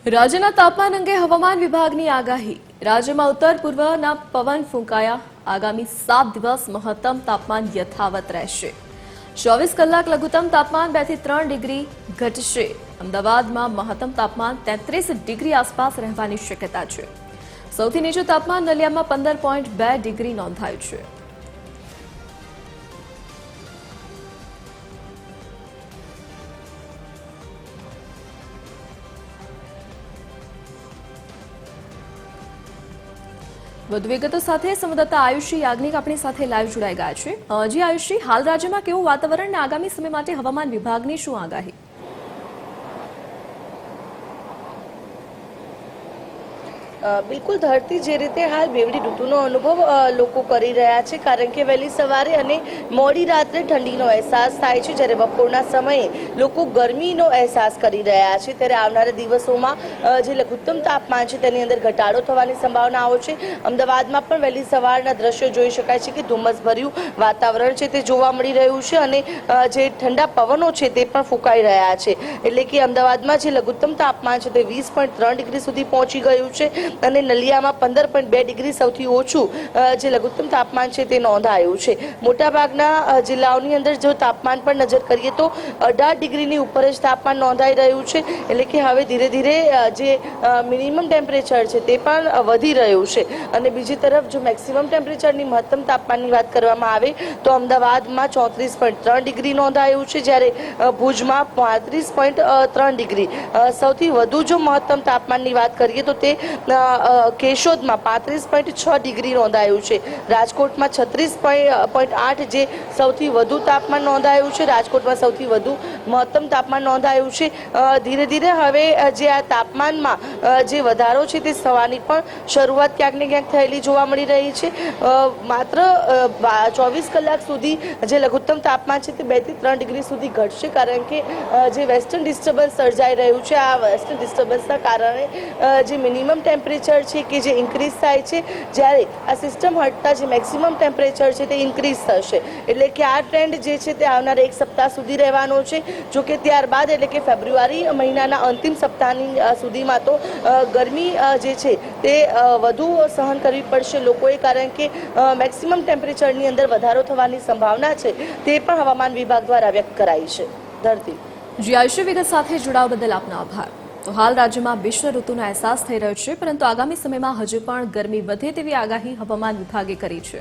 રાજ્યના તાપમાન અંગે હવામાન વિભાગની આગાહી। રાજ્યમાં ઉત્તર પૂર્વના પવન ફૂંકાયા। આગામી 7 દિવસ મહત્તમ તાપમાન યથાવત રહેશે। 24 કલાક લઘુત્તમ તાપમાન 2 થી 3 ડિગ્રી ઘટશે। અમદાવાદમાં મહત્તમ તાપમાન 33 ડિગ્રી આસપાસ રહેવાની શક્યતા છે। સૌથી નીચું તાપમાન નલિયામાં 15.2 ડિગ્રી નોંધાયું છે। વધુ વિગતો સાથે સંવાદદાતા આયુષી યાજ્ઞિક આપણી સાથે લાઈવ જોડાઈ ગયા છે। જી આયુષી, હાલ રાજ્યમાં કેવું વાતાવરણ અને આગામી સમય માટે હવામાન વિભાગની શું આગાહી? બિલકુલ ધરતી જે રીતે હાલ બેવડી ઋતુનો અનુભવ લોકો કરી રહ્યા છે, કારણ કે વહેલી સવારે અને મોડી રાત્રે ઠંડીનો અહેસાસ થાય છે, જ્યારે બપોરના સમયે લોકો ગરમીનો અહેસાસ કરી રહ્યા છે। ત્યારે આવનારા દિવસોમાં જે લઘુત્તમ તાપમાન છે તેની અંદર ઘટાડો થવાની સંભાવનાઓ છે। અમદાવાદમાં પણ વહેલી સવારના દ્રશ્યો જોઈ શકાય છે કે ધુમ્મસભર્યું વાતાવરણ છે તે જોવા મળી રહ્યું છે અને જે ઠંડા પવનો છે તે પણ ફૂંકાઈ રહ્યા છે। એટલે કે અમદાવાદમાં જે લઘુત્તમ તાપમાન છે તે 20.3 ડિગ્રી સુધી પહોંચી ગયું છે અને નલિયામાં 15.2 ડિગ્રી સૌથી ઓછું જે લઘુત્તમ તાપમાન છે તે નોંધાયું છે। મોટાભાગના જિલ્લાઓની અંદર જો તાપમાન પર નજર કરીએ તો 18 ડિગ્રીની ઉપર જ તાપમાન નોંધાઈ રહ્યું છે। એટલે કે હવે ધીરે ધીરે જે મિનિમમ ટેમ્પરેચર છે તે પણ વધી રહ્યું છે અને બીજી તરફ જો મેક્સિમમ ટેમ્પરેચરની મહત્તમ તાપમાનની વાત કરવામાં આવે તો અમદાવાદમાં 34.3 ડિગ્રી નોંધાયું છે, જ્યારે ભુજમાં 35.3 ડિગ્રી। સૌથી વધુ જો મહત્તમ તાપમાનની વાત કરીએ તો તે કેશોદમાં 35.6 ડિગ્રી નોંધાયું છે। રાજકોટમાં 36.8 જે સૌથી વધુ તાપમાન નોંધાયું છે। રાજકોટમાં સૌથી વધુ મહત્તમ તાપમાન નોંધાયું છે। ધીરે ધીરે હવે જે આ તાપમાનમાં જે વધારો છે તે થવાની પણ શરૂઆત ક્યાંક ને ક્યાંક થયેલી જોવા મળી રહી છે। માત્ર 24 કલાક સુધી જે લઘુત્તમ તાપમાન છે તે 2 થી 3 ડિગ્રી સુધી ઘટશે, કારણ કે જે વેસ્ટર્ન ડિસ્ટર્બન્સ સર્જાઈ રહ્યું છે, આ વેસ્ટર્ન ડિસ્ટર્બન્સના કારણે જે મિનિમમ ટેમ્પરેચર છે કે જે ઇન્ક્રીઝ થાય છે, જ્યારે આ સિસ્ટમ હટતા જે મેક્સિમમ ટેમ્પરેચર છે તે ઇન્ક્રીઝ થશે। એટલે કે આ ટ્રેન્ડ જે છે તે આવનારા 1 સપ્તાહ સુધી રહેવાનો છે। જો કે ત્યારબાદ એટલે કે ફેબ્રુઆરી મહિનાના અંતિમ સપ્તાહની સુધીમાં તો ગરમી જે છે તે વધુ સહન કરવી પડશે લોકોએ, કારણ કે મેક્સિમમ ટેમ્પરેચરની અંદર વધારો થવાની સંભાવના છે તે પણ હવામાન વિભાગ દ્વારા વ્યક્ત કરાઈ છે। ધરતી જી આયુષી, વિગત સાથે જોડાવા બદલ આપનો આભાર। તો હાલ રાજ્યમાં ગ્રીષ્મ ઋતુનો અહેસાસ થઈ રહ્યો છે, પરંતુ આગામી સમયમાં હજુ પણ ગરમી વધે તેવી આગાહી હવામાન વિભાગે કરી છે।